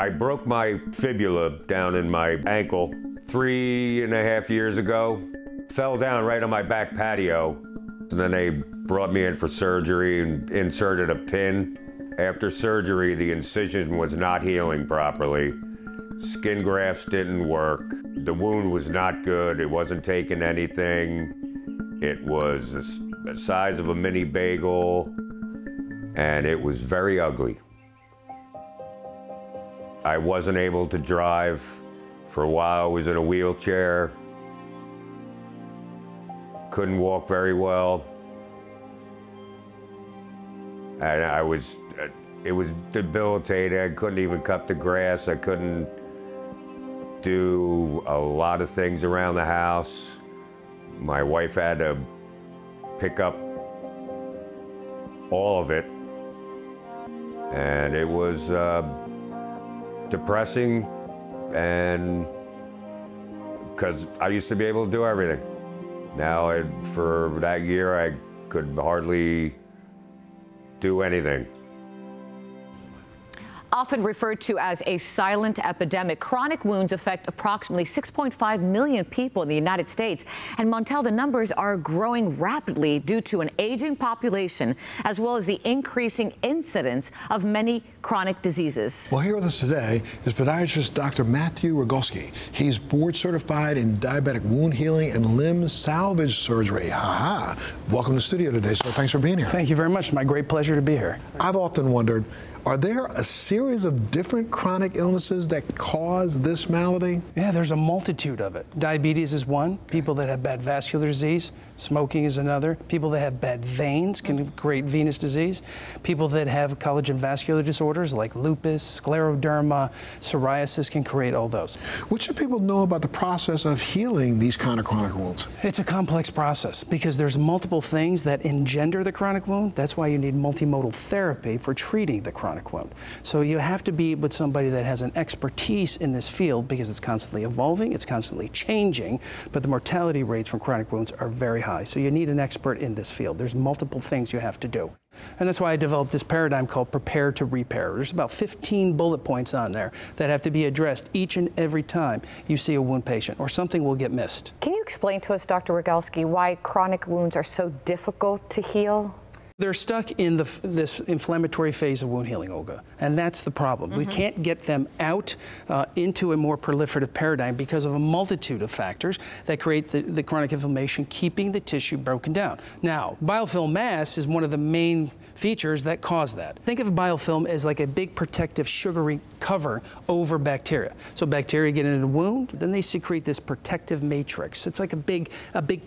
I broke my fibula down in my ankle 3.5 years ago. Fell down right on my back patio. And then they brought me in for surgery and inserted a pin. After surgery, the incision was not healing properly. Skin grafts didn't work. The wound was not good. It wasn't taking anything. It was the size of a mini bagel, and it was very ugly. I wasn't able to drive. For a while, I was in a wheelchair. Couldn't walk very well. And it was debilitating. I couldn't even cut the grass. I couldn't do a lot of things around the house. My wife had to pick up all of it. And it was depressing, and because I used to be able to do everything. Now, for that year, I could hardly do anything. Often referred to as a silent epidemic, chronic wounds affect approximately 6.5 million people in the United States. And Montel, the numbers are growing rapidly due to an aging population, as well as the increasing incidence of many chronic diseases. Well, here with us today is podiatrist Dr. Matthew Rogalski. He's board certified in diabetic wound healing and limb salvage surgery. Ha-ha. Welcome to the studio today, sir. Thanks for being here. Thank you very much. It's my great pleasure to be here. I've often wondered, are there a series of different chronic illnesses that cause this malady? Yeah, there's a multitude of it. Diabetes is one. People that have bad vascular disease. Smoking is another. People that have bad veins can create venous disease. People that have collagen vascular disorders like lupus, scleroderma, psoriasis can create all those. What should people know about the process of healing these kind of chronic wounds? It's a complex process because there's multiple things that engender the chronic wound. That's why you need multimodal therapy for treating the chronic wound. So you have to be with somebody that has an expertise in this field because it's constantly evolving, it's constantly changing, but the mortality rates from chronic wounds are very high. So you need an expert in this field. There's multiple things you have to do. And that's why I developed this paradigm called prepare to repair. There's about 15 bullet points on there that have to be addressed each and every time you see a wound patient, or something will get missed. Can you explain to us, Dr. Rogalski, why chronic wounds are so difficult to heal? They're stuck in this inflammatory phase of wound healing, Olga, and that's the problem. We can't get them out into a more proliferative paradigm because of a multitude of factors that create the chronic inflammation, keeping the tissue broken down. Now, biofilm mass is one of the main features that cause that. Think of biofilm as like a big protective sugary cover over bacteria. So bacteria get into the wound, then they secrete this protective matrix. It's like a big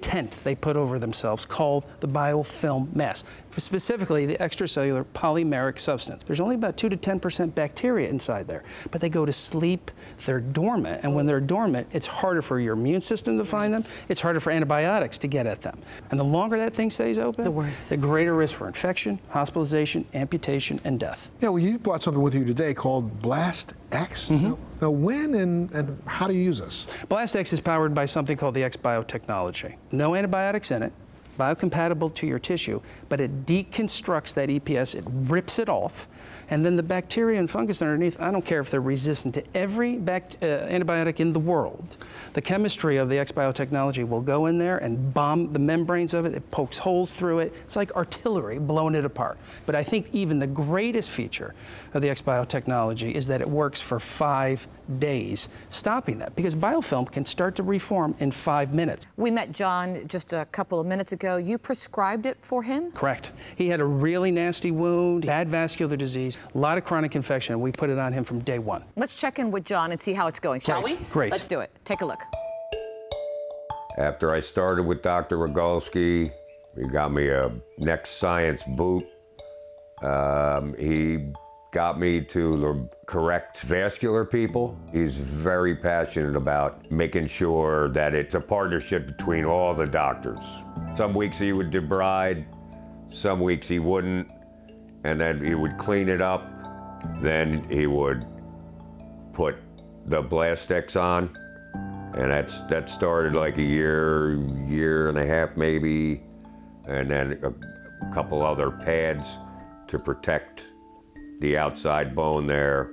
tent they put over themselves called the biofilm mass. Specifically, the extracellular polymeric substance. There's only about 2 to 10% bacteria inside there, but they go to sleep, they're dormant, and when they're dormant, it's harder for your immune system to find them, it's harder for antibiotics to get at them. And the longer that thing stays open, the worse. The greater risk for infection, hospitalization, amputation, and death. Yeah, well, you've brought something with you today called BlastX. Now, when and how do you use this? BlastX is powered by something called the Xbio technology. No antibiotics in it, biocompatible to your tissue, but it deconstructs that EPS, it rips it off, and then the bacteria and fungus underneath, I don't care if they're resistant to every antibiotic in the world, the chemistry of the Xbio technology will go in there and bomb the membranes of it, it pokes holes through it, it's like artillery blowing it apart. But I think even the greatest feature of the Xbio technology is that it works for 5 days, stopping that, because biofilm can start to reform in 5 minutes. We met John just a couple of minutes ago. You prescribed it for him? Correct. He had a really nasty wound, bad vascular disease, a lot of chronic infection. We put it on him from day one. Let's check in with John and see how it's going, shall we? Great. Let's do it. Take a look. After I started with Dr. Rogalski, he got me a Next Science boot. He got me to correct vascular people. He's very passionate about making sure that it's a partnership between all the doctors. Some weeks he would debride, some weeks he wouldn't, and then he would clean it up. Then he would put the BlastX on, and that started like a year and a half maybe, and then a couple other pads to protect the outside bone there.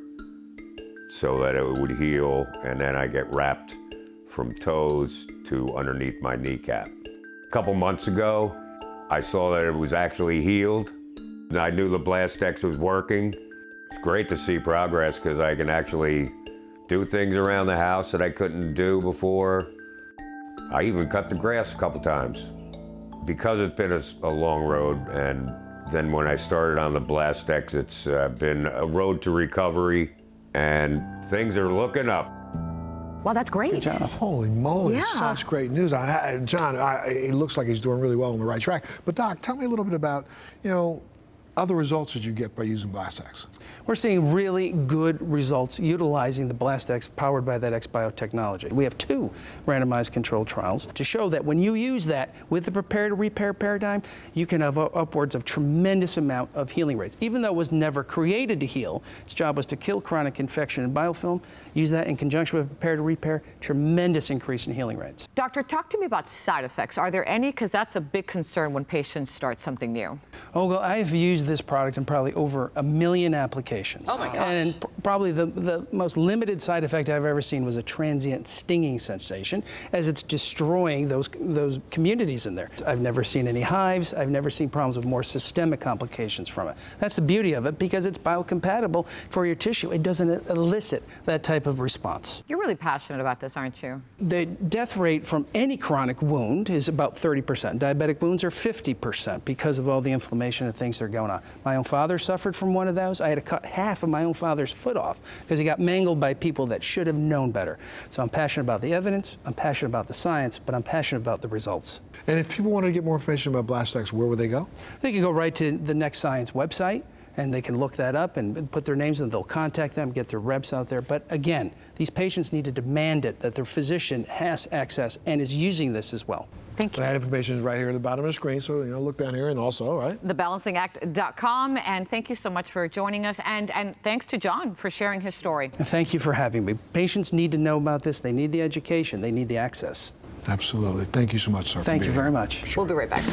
so that it would heal, and then I get wrapped from toes to underneath my kneecap. A couple months ago, I saw that it was actually healed, and I knew the BlastX was working. It's great to see progress because I can actually do things around the house that I couldn't do before. I even cut the grass a couple times. Because it's been a long road, and then when I started on the BlastX, it's been a road to recovery, and things are looking up. Well, that's great. Holy moly, Yeah. such great news. John, it looks like he's doing really well on the right track. But Doc, tell me a little bit about, other results that you get by using BlastX. We're seeing really good results utilizing the BlastX powered by that Xbio technology. We have 2 randomized controlled trials to show that when you use that with the prepare to repair paradigm, you can have upwards of tremendous amount of healing rates. Even though it was never created to heal, its job was to kill chronic infection and biofilm. Use that in conjunction with prepare to repair, tremendous increase in healing rates. Doctor, talk to me about side effects. Are there any? Because that's a big concern when patients start something new. Olga, I've used this product in probably over 1 million applications. Oh my gosh. And probably the most limited side effect I've ever seen was a transient stinging sensation as it's destroying those communities in there. I've never seen any hives. I've never seen problems with more systemic complications from it. That's the beauty of it because it's biocompatible for your tissue. It doesn't elicit that type of response. You're really passionate about this, aren't you? The death rate from any chronic wound is about 30%. Diabetic wounds are 50% because of all the inflammation and things that are going on. My own father suffered from one of those. I had to cut half of my own father's foot off because he got mangled by people that should have known better. So I'm passionate about the evidence, I'm passionate about the science, but I'm passionate about the results. And if people want to get more information about BlastX, where would they go? They can go right to the Next Science website, and they can look that up and put their names in. They'll contact them, get their reps out there. But again, these patients need to demand it, that their physician has access and is using this as well. Thank you. That information is right here at the bottom of the screen, so look down here, and also, right? TheBalancingAct.com, and thank you so much for joining us, and thanks to John for sharing his story. And thank you for having me. Patients need to know about this. They need the education. They need the access. Absolutely. Thank you so much, sir. Thank you very much. We'll be right back.